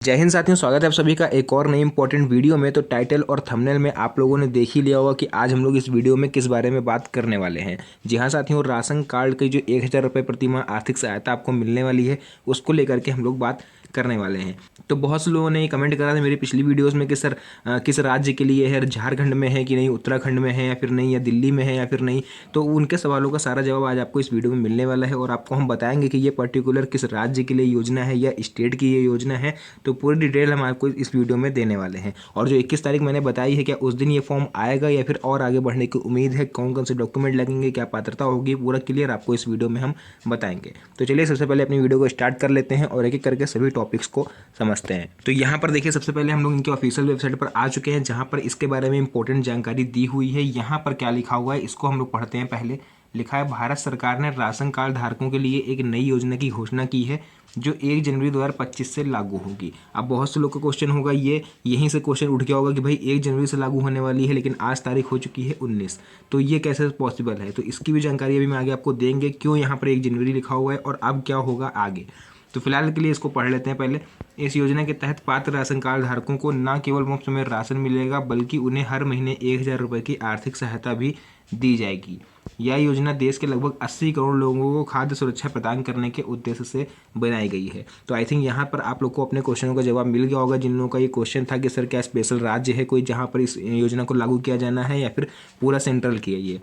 जय हिंद साथियों, स्वागत है आप सभी का एक और नई इंपॉर्टेंट वीडियो में। तो टाइटल और थंबनेल में आप लोगों ने देख ही लिया होगा कि आज हम लोग इस वीडियो में किस बारे में बात करने वाले हैं। जी हाँ साथियों, राशन कार्ड की जो 1,000 रुपये प्रति माह आर्थिक सहायता आपको मिलने वाली है उसको लेकर के हम लोग बात करने वाले हैं। तो बहुत से लोगों ने कमेंट करा था मेरी पिछली वीडियोस में कि सर किस राज्य के लिए है, झारखंड में है कि नहीं, उत्तराखंड में है या फिर नहीं, या दिल्ली में है या फिर नहीं। तो उनके सवालों का सारा जवाब आज आपको इस वीडियो में मिलने वाला है और आपको हम बताएंगे कि ये पर्टिकुलर किस राज्य के लिए योजना है या स्टेट की ये योजना है। तो पूरी डिटेल हम आपको इस वीडियो में देने वाले हैं। और जो 21 तारीख मैंने बताई है, क्या उस दिन ये फॉर्म आएगा या फिर और आगे बढ़ने की उम्मीद है, कौन कौन से डॉक्यूमेंट लगेंगे, क्या पात्रता होगी, पूरा क्लियर आपको इस वीडियो में हम बताएंगे। तो चलिए सबसे पहले अपनी वीडियो को स्टार्ट कर लेते हैं और एक एक करके सभी टॉपिक्स को समझते हैं। तो यहाँ पर देखिए, सबसे पहले हम लोग इनके ऑफिशियल वेबसाइट पर आ चुके हैं जहाँ पर इसके बारे में इंपॉर्टेंट जानकारी दी हुई है। यहाँ पर क्या लिखा हुआ है इसको हम लोग पढ़ते हैं। पहले लिखा है, भारत सरकार ने राशन कार्ड धारकों के लिए एक नई योजना की घोषणा की है जो 1 जनवरी 2025 से लागू होगी। अब बहुत से लोग का क्वेश्चन होगा, ये यहीं से क्वेश्चन उठ गया होगा कि भाई 1 जनवरी से लागू होने वाली है लेकिन आज तारीख हो चुकी है 19, तो ये कैसे पॉसिबल है। तो इसकी भी जानकारी अभी मैं आगे आपको देंगे, क्यों यहाँ पर 1 जनवरी लिखा हुआ है और अब क्या होगा आगे। तो फिलहाल के लिए इसको पढ़ लेते हैं पहले। इस योजना के तहत पात्र राशन कार्ड धारकों को न केवल मुफ्त में राशन मिलेगा बल्कि उन्हें हर महीने 1,000 रुपये की आर्थिक सहायता भी दी जाएगी। यह योजना देश के लगभग 80 करोड़ लोगों को खाद्य सुरक्षा प्रदान करने के उद्देश्य से बनाई गई है। तो आई थिंक यहाँ पर आप लोग को अपने क्वेश्चनों का जवाब मिल गया होगा। जिन लोगों का ये क्वेश्चन था कि सर क्या स्पेशल राज्य है कोई जहाँ पर इस योजना को लागू किया जाना है या फिर पूरा सेंट्रल की है ये।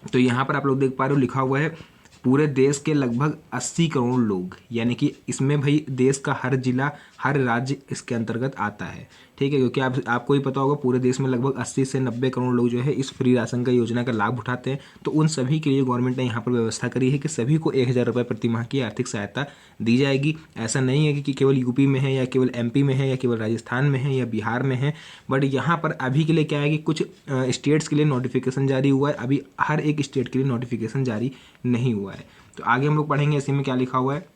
तो यहाँ पर आप लोग देख पा रहे हो लिखा हुआ है पूरे देश के लगभग 80 करोड़ लोग, यानी कि इसमें भाई देश का हर जिला हर राज्य इसके अंतर्गत आता है। ठीक है, क्योंकि आपको ही पता होगा पूरे देश में लगभग 80 से 90 करोड़ लोग जो है इस फ्री राशन का योजना का लाभ उठाते हैं। तो उन सभी के लिए गवर्नमेंट ने यहाँ पर व्यवस्था करी है कि सभी को 1,000 रुपये प्रति माह की आर्थिक सहायता दी जाएगी। ऐसा नहीं है कि केवल यूपी में है या केवल एमपी में है या केवल राजस्थान में है या बिहार में है, बट यहाँ पर अभी के लिए क्या है कि कुछ स्टेट्स के लिए नोटिफिकेशन जारी हुआ है, अभी हर एक स्टेट के लिए नोटिफिकेशन जारी नहीं हुआ है। तो आगे हम लोग पढ़ेंगे इसी में क्या लिखा हुआ है।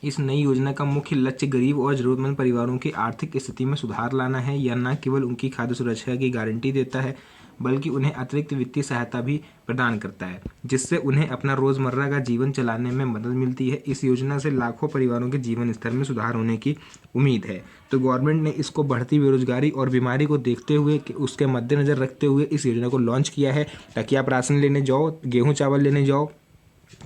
इस नई योजना का मुख्य लक्ष्य गरीब और जरूरतमंद परिवारों की आर्थिक स्थिति में सुधार लाना है। यह न केवल उनकी खाद्य सुरक्षा की गारंटी देता है बल्कि उन्हें अतिरिक्त वित्तीय सहायता भी प्रदान करता है जिससे उन्हें अपना रोजमर्रा का जीवन चलाने में मदद मिलती है। इस योजना से लाखों परिवारों के जीवन स्तर में सुधार होने की उम्मीद है। तो गवर्नमेंट ने इसको बढ़ती बेरोजगारी और बीमारी को देखते हुए उसके मद्देनजर रखते हुए इस योजना को लॉन्च किया है ताकि आप राशन लेने जाओ, गेहूँ चावल लेने जाओ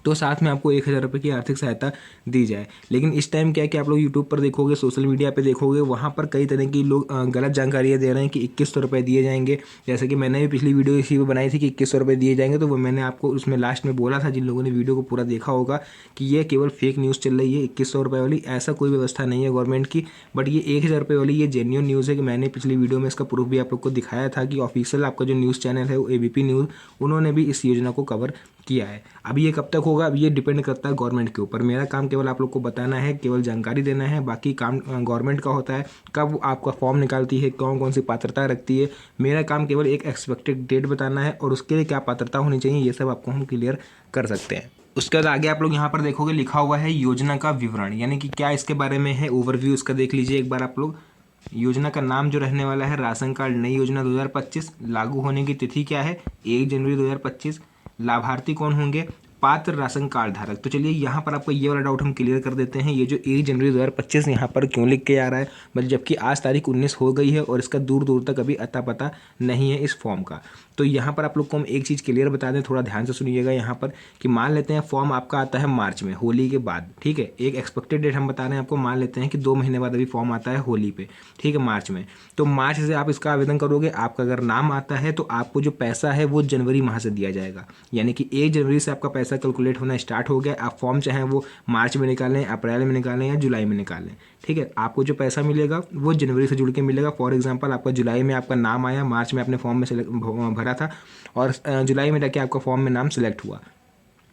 तो साथ में आपको 1,000 रुपये की आर्थिक सहायता दी जाए। लेकिन इस टाइम क्या है कि आप लोग यूट्यूब पर देखोगे, सोशल मीडिया पे देखोगे, वहाँ पर कई तरह की लोग गलत जानकारियाँ दे रहे हैं कि 2,100 रुपये दिए जाएंगे। जैसे कि मैंने भी पिछली वीडियो इसी पर बनाई थी कि 2,100 रुपये दिए जाएंगे, तो वो मैंने आपको उसमें लास्ट में बोला था, जिन लोगों ने वीडियो को पूरा देखा होगा, कि ये केवल फेक न्यूज़ चल रही है 2,100 रुपये वाली। ऐसा कोई व्यवस्था नहीं है गवर्नमेंट की, बट ये 1,000 रुपये वाली ये जेन्युइन न्यूज़ है कि मैंने पिछली वीडियो में इसका प्रूफ भी आप लोग को दिखाया था कि ऑफिशियल आपका जो न्यूज़ चैनल है वो ABP न्यूज़, उन्होंने भी इस योजना को कवर किया है। अब ये कब तक होगा, अब ये डिपेंड करता है गवर्नमेंट के ऊपर। मेरा काम केवल आप लोग को बताना है, केवल जानकारी देना है, बाकी काम गवर्नमेंट का होता है। कब आपका फॉर्म निकालती है, कौन कौन सी पात्रता रखती है, मेरा काम केवल एक एक्सपेक्टेड डेट बताना है और उसके लिए क्या पात्रता होनी चाहिए ये सब आपको हम क्लियर कर सकते हैं। उसके बाद आगे आप लोग यहाँ पर देखोगे लिखा हुआ है योजना का विवरण, यानी कि क्या इसके बारे में है, ओवरव्यू इसका देख लीजिए एक बार आप लोग। योजना का नाम जो रहने वाला है राशन कार्ड नई योजना 2025। लागू होने की तिथि क्या है, 1 जनवरी 2025। लाभार्थी कौन होंगे, पात्र राशन कार्ड धारक। तो चलिए यहाँ पर आपको ये वाला डाउट हम क्लियर कर देते हैं, ये जो 1 जनवरी 2025 यहाँ पर क्यों लिख के आ रहा है, मतलब जबकि आज तारीख 19 हो गई है और इसका दूर दूर तक अभी अता पता नहीं है इस फॉर्म का। तो यहाँ पर आप लोग को हम एक चीज़ क्लियर बता दें, थोड़ा ध्यान से सुनिएगा यहाँ पर, कि मान लेते हैं फॉर्म आपका आता है मार्च में, होली के बाद। ठीक है, एक एक्सपेक्टेड डेट हम बता रहे हैं आपको, मान लेते हैं कि 2 महीने बाद अभी फॉर्म आता है होली पे, ठीक है, मार्च में। तो मार्च से आप इसका आवेदन करोगे, आपका अगर नाम आता है तो आपको जो पैसा है वो जनवरी माह से दिया जाएगा, यानी कि 1 जनवरी से आपका पैसा कैलकुलेट होना स्टार्ट हो गया। आप फॉर्म चाहें वो मार्च में निकालें, अप्रैल में निकालें या जुलाई में निकालें, ठीक है, आपको जो पैसा मिलेगा वो जनवरी से जुड़ के मिलेगा। फॉर एग्जांपल आपका जुलाई में आपका नाम आया, मार्च में आपने फॉर्म में भरा था और जुलाई में जाके आपका फॉर्म में नाम सेलेक्ट हुआ।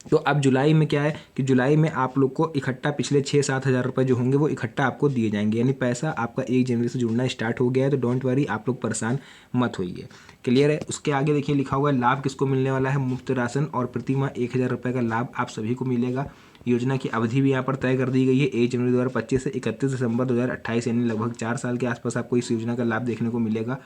तो अब जुलाई में क्या है कि जुलाई में आप लोग को इकट्ठा पिछले 6-7 हज़ार रुपये जो होंगे वो इकट्ठा आपको दिए जाएंगे, यानी पैसा आपका 1 जनवरी से जुड़ना स्टार्ट हो गया है। तो डोंट वरी, आप लोग परेशान मत होइए, क्लियर है। उसके आगे देखिए लिखा हुआ है लाभ किसको मिलने वाला है, मुफ्त राशन और प्रति माह 1,000 रुपये का लाभ आप सभी को मिलेगा। योजना की अवधि भी यहाँ पर तय कर दी गई है, 1 जनवरी 2025 से 31 दिसंबर 2028, यानी लगभग 4 साल के आसपास आपको इस योजना का लाभ देखने को मिलेगा।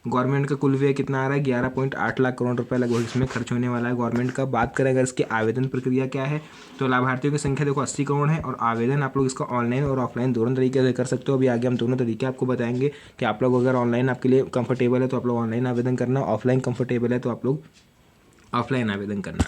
गवर्नमेंट का कुल व्यय कितना आ रहा है, 11.8 लाख करोड़ रुपए लगभग इसमें खर्च होने वाला है गवर्नमेंट का। बात करें अगर इसकी आवेदन प्रक्रिया क्या है, तो लाभार्थियों की संख्या देखो 80 करोड़ है, और आवेदन आप लोग इसका ऑनलाइन और ऑफलाइन दोनों तरीके से कर सकते हो। अभी आगे हम दोनों तरीके आपको बताएंगे कि आप लोग अगर ऑनलाइन आपके लिए कंफर्टेबल है तो आप लोग ऑनलाइन आवेदन करना, ऑफलाइन कंफर्टेबल है तो आप लोग ऑफलाइन आवेदन करना।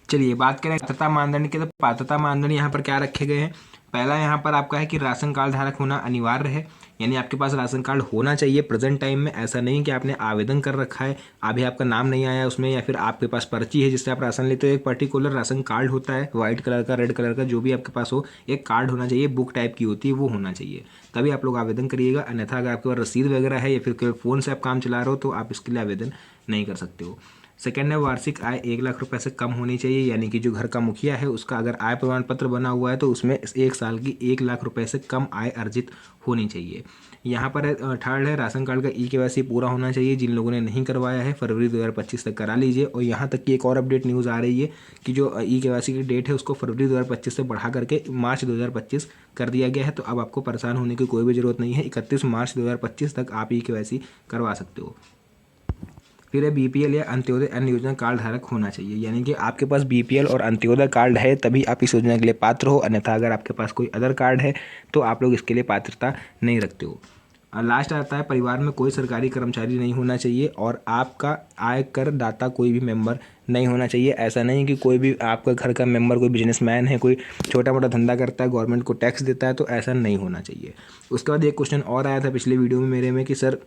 चलिए बात करें पात्रता मानदंड के, तो पात्रता मानदंड यहाँ पर क्या रखे गए हैं। पहला यहाँ पर आपका है कि राशन कार्ड धारक होना अनिवार्य है, यानी आपके पास राशन कार्ड होना चाहिए प्रेजेंट टाइम में। ऐसा नहीं कि आपने आवेदन कर रखा है, अभी आपका नाम नहीं आया उसमें, या फिर आपके पास पर्ची है जिससे आप राशन लेते हो। एक पर्टिकुलर राशन कार्ड होता है, व्हाइट कलर का, रेड कलर का, जो भी आपके पास हो, एक कार्ड होना चाहिए, बुक टाइप की होती है, वो होना चाहिए, तभी आप लोग आवेदन करिएगा। अन्यथा अगर आपके पास रसीद वगैरह है या फिर केवल फ़ोन से आप काम चला रहे हो तो आप इसके लिए आवेदन नहीं कर सकते हो। सेकेंड है वार्षिक आय 1 लाख रुपए से कम होनी चाहिए, यानी कि जो घर का मुखिया है उसका अगर आय प्रमाण पत्र बना हुआ है तो उसमें 1 साल की 1 लाख रुपए से कम आय अर्जित होनी चाहिए। यहाँ पर थर्ड है राशन कार्ड का KYC पूरा होना चाहिए। जिन लोगों ने नहीं करवाया है फरवरी 2025 तक करा लीजिए। और यहाँ तक कि एक और अपडेट न्यूज़ आ रही है कि जो KYC की डेट है उसको फरवरी 2025 से बढ़ा करके मार्च 2025 कर दिया गया है। तो अब आपको परेशान होने की कोई भी ज़रूरत नहीं है, 31 मार्च 2025 तक आप KYC करवा सकते हो। फिर है BPL या अंत्योदय अन्न योजना कार्ड धारक होना चाहिए, यानी कि आपके पास BPL और अंत्योदय कार्ड है तभी आप इस योजना के लिए पात्र हो, अन्यथा अगर आपके पास कोई अदर कार्ड है तो आप लोग इसके लिए पात्रता नहीं रखते हो। लास्ट आता है परिवार में कोई सरकारी कर्मचारी नहीं होना चाहिए, और आपका आयकर दाता कोई भी मेंबर नहीं होना चाहिए। ऐसा नहीं कि कोई भी आपका घर का मेंबर कोई बिजनेसमैन है, कोई छोटा मोटा धंधा करता है, गवर्नमेंट को टैक्स देता है, तो ऐसा नहीं होना चाहिए। उसके बाद एक क्वेश्चन और आया था पिछले वीडियो में मेरे में कि सर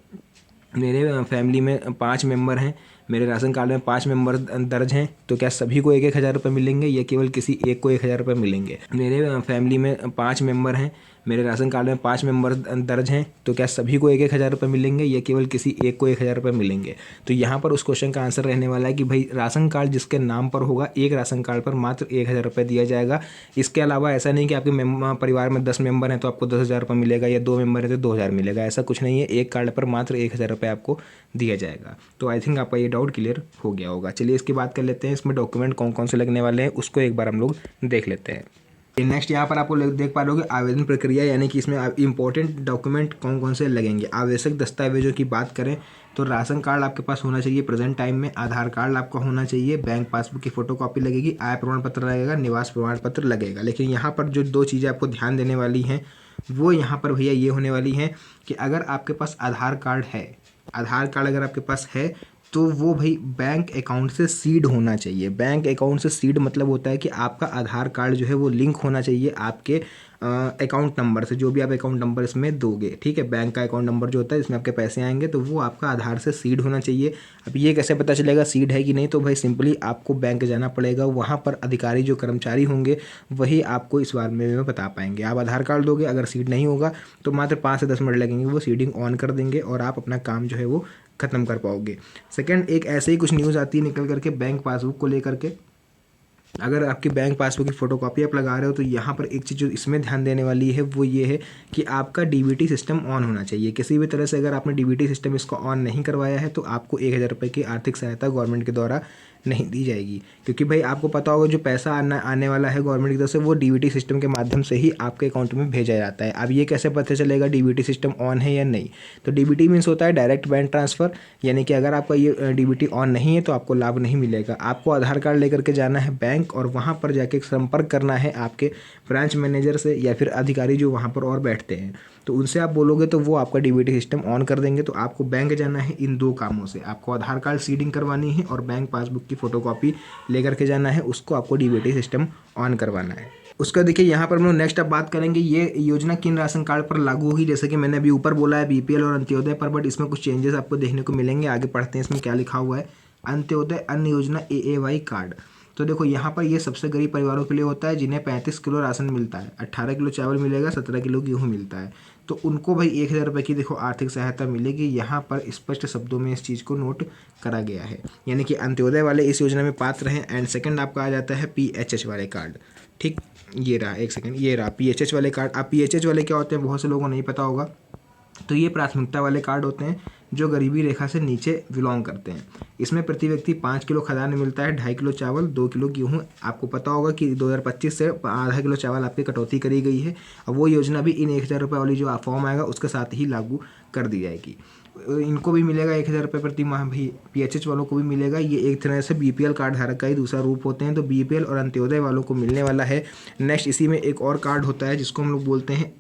मेरे फैमिली में 5 मेंबर हैं, मेरे राशन कार्ड में 5 मेंबर दर्ज हैं, तो क्या सभी को 1-1 हज़ार रुपये मिलेंगे या केवल किसी एक को 1 हज़ार रुपये मिलेंगे। मेरे फैमिली में 5 मेंबर हैं, मेरे राशन कार्ड में 5 मेंबर दर्ज हैं, तो क्या सभी को 1-1 हज़ार रुपये मिलेंगे या केवल किसी एक को 1 हज़ार रुपये मिलेंगे। तो यहाँ पर उस क्वेश्चन का आंसर रहने वाला है कि भाई राशन कार्ड जिसके नाम पर होगा, एक राशन कार्ड पर मात्र 1 हज़ार रुपये दिया जाएगा। इसके अलावा ऐसा नहीं कि आपके परिवार में 10 मेंबर हैं तो आपको 10 हज़ार रुपये मिलेगा, या 2 मेंबर हैं तो 2 हज़ार मिलेगा, ऐसा कुछ नहीं है। एक कार्ड पर मात्र 1 हज़ार रुपये आपको दिया जाएगा। तो आई थिंक आपका ये डाउट क्लियर हो गया होगा। चलिए इसकी बात कर लेते हैं, इसमें डॉक्यूमेंट कौन कौन से लगने वाले हैं उसको एक बार हम लोग देख लेते हैं। नेक्स्ट यहाँ पर आपको देख पा रहे हो आवेदन प्रक्रिया, यानी कि इसमें इंपॉर्टेंट डॉक्यूमेंट कौन कौन से लगेंगे। आवश्यक दस्तावेजों की बात करें तो राशन कार्ड आपके पास होना चाहिए प्रेजेंट टाइम में, आधार कार्ड आपका होना चाहिए, बैंक पासबुक की फोटोकॉपी लगेगी, आय प्रमाण पत्र लगेगा, निवास प्रमाण पत्र लगेगा। लेकिन यहाँ पर जो 2 चीज़ें आपको ध्यान देने वाली हैं वो यहाँ पर भैया ये होने वाली हैं कि अगर आपके पास आधार कार्ड है, आधार कार्ड अगर आपके पास है तो वो भाई बैंक अकाउंट से सीड होना चाहिए। बैंक अकाउंट से सीड मतलब होता है कि आपका आधार कार्ड जो है वो लिंक होना चाहिए आपके अकाउंट नंबर से, जो भी आप अकाउंट नंबर इसमें दोगे, ठीक है। बैंक का अकाउंट नंबर जो होता है इसमें आपके पैसे आएंगे तो वो आपका आधार से सीड होना चाहिए। अब ये कैसे पता चलेगा सीड है कि नहीं, तो भाई सिंपली आपको बैंक जाना पड़ेगा, वहाँ पर अधिकारी जो कर्मचारी होंगे वही आपको इस बारे में बता पाएंगे। आप आधार कार्ड दोगे, अगर सीड नहीं होगा तो मात्र 5 से 10 मिनट लगेंगे, वो सीडिंग ऑन कर देंगे और आप अपना काम जो है वो ख़त्म कर पाओगे। सेकंड, एक ऐसे ही कुछ न्यूज़ आती है निकल करके बैंक पासबुक को लेकर के। अगर आपकी बैंक पासबुक की फ़ोटोकॉपी आप लगा रहे हो तो यहाँ पर एक चीज़ जो इसमें ध्यान देने वाली है वो ये है कि आपका DBT सिस्टम ऑन होना चाहिए। किसी भी तरह से अगर आपने DBT सिस्टम इसको ऑन नहीं करवाया है तो आपको 1 हज़ार रुपये की आर्थिक सहायता गवर्नमेंट के द्वारा नहीं दी जाएगी, क्योंकि भाई आपको पता होगा जो पैसा आने वाला है गवर्नमेंट की तरफ से वो DBT सिस्टम के माध्यम से ही आपके अकाउंट में भेजा जाता है। अब ये कैसे पता चलेगा DBT सिस्टम ऑन है या नहीं, तो DBT मीन्स होता है डायरेक्ट बैंक ट्रांसफ़र, यानी कि अगर आपका ये DBT ऑन नहीं है तो आपको लाभ नहीं मिलेगा। आपको आधार कार्ड लेकर के जाना है बैंक और वहाँ पर जाके संपर्क करना है आपके ब्रांच मैनेजर से या फिर अधिकारी जो वहाँ पर और बैठते हैं, तो उनसे आप बोलोगे तो वो आपका DBT सिस्टम ऑन कर देंगे। तो आपको बैंक जाना है इन 2 कामों से, आपको आधार कार्ड सीडिंग करवानी है और बैंक पासबुक की फ़ोटोकॉपी लेकर के जाना है, उसको आपको DBT सिस्टम ऑन करवाना है। उसका देखिए यहाँ पर हम लोग नेक्स्ट अब बात करेंगे ये योजना किन राशन कार्ड पर लागू होगी। जैसे कि मैंने अभी ऊपर बोला है BPL और अंत्योदय पर, बट इसमें कुछ चेंजेस आपको देखने को मिलेंगे। आगे पढ़ते हैं इसमें क्या लिखा हुआ है। अंत्योदय अन्न योजना AAY कार्ड, तो देखो यहाँ पर ये सबसे गरीब परिवारों के लिए होता है जिन्हें 35 किलो राशन मिलता है, 18 किलो चावल मिलेगा, 17 किलो गेहूँ मिलता है, तो उनको भाई 1 हज़ार रुपये की देखो आर्थिक सहायता मिलेगी। यहाँ पर स्पष्ट शब्दों में इस चीज़ को नोट करा गया है, यानी कि अंत्योदय वाले इस योजना में पात्र हैं। एंड सेकंड आपका आ जाता है PHH वाले कार्ड, ठीक, ये रहा, एक सेकंड, ये रहा PHH वाले कार्ड। अब PHH वाले क्या होते हैं बहुत से लोगों को नहीं पता होगा, तो ये प्राथमिकता वाले कार्ड होते हैं। जो गरीबी रेखा से नीचे बिलोंग करते हैं। इसमें प्रति व्यक्ति 5 किलो खाद्यान्न मिलता है, 2.5 किलो चावल, 2 किलो गेहूँ। आपको पता होगा कि 2025 से आधा किलो चावल आपकी कटौती करी गई है। अब वो योजना भी इन 1,000 रुपये वाली जो फॉर्म आएगा उसके साथ ही लागू कर दी जाएगी। इनको भी मिलेगा 1,000 रुपये प्रति माह भी, PHH वालों को भी मिलेगा। ये एक तरह से BPL कार्ड धारक का ही दूसरा रूप होते हैं। तो BPL और अंत्योदय वालों को मिलने वाला है। नेक्स्ट इसी में एक और कार्ड होता है जिसको हम लोग बोलते हैं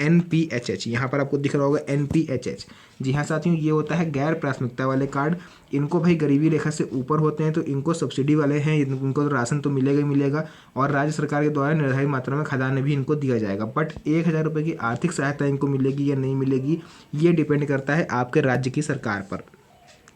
NPHH। यहाँ पर आपको दिख रहा होगा NPHH। जी हाँ साथियों, ये होता है गैर प्राथमिकता वाले कार्ड। इनको भाई गरीबी रेखा से ऊपर होते हैं तो इनको सब्सिडी वाले हैं, इनको तो राशन तो मिलेगा ही मिलेगा और राज्य सरकार के द्वारा निर्धारित मात्रा में खाद्यान्न भी इनको दिया जाएगा। बट 1,000 रुपये की आर्थिक सहायता इनको मिलेगी या नहीं मिलेगी, ये डिपेंड करता है आपके राज्य की सरकार पर।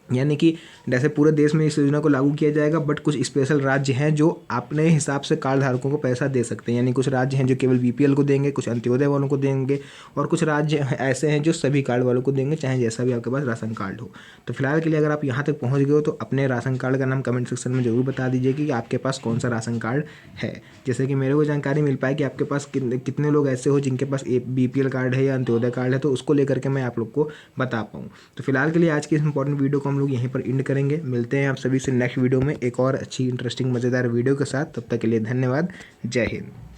यानी कि जैसे पूरे देश में इस योजना को लागू किया जाएगा, बट कुछ स्पेशल राज्य हैं जो अपने हिसाब से कार्ड धारकों को पैसा दे सकते हैं। यानी कुछ राज्य हैं जो केवल BPL को देंगे, कुछ अंत्योदय वालों को देंगे, और कुछ राज्य ऐसे हैं जो सभी कार्ड वालों को देंगे, चाहे जैसा भी आपके पास राशन कार्ड हो। तो फिलहाल के लिए अगर आप यहाँ तक पहुँच गए हो तो अपने राशन कार्ड का नाम कमेंट सेक्शन में जरूर बता दीजिए कि आपके पास कौन सा राशन कार्ड है, जैसे कि मेरे को जानकारी मिल पाए कि आपके पास कितने लोग ऐसे हो जिनके पास BPL कार्ड है या अंत्योदय कार्ड है, तो उसको लेकर के मैं आप लोग को बता पाऊँ। तो फिलहाल के लिए आज की इस इंपॉर्टेंट वीडियो को हम लोग यहीं पर एंड करेंगे। मिलते हैं आप सभी से नेक्स्ट वीडियो में एक और अच्छी इंटरेस्टिंग मज़ेदार वीडियो के साथ। तब तक के लिए धन्यवाद। जय हिंद।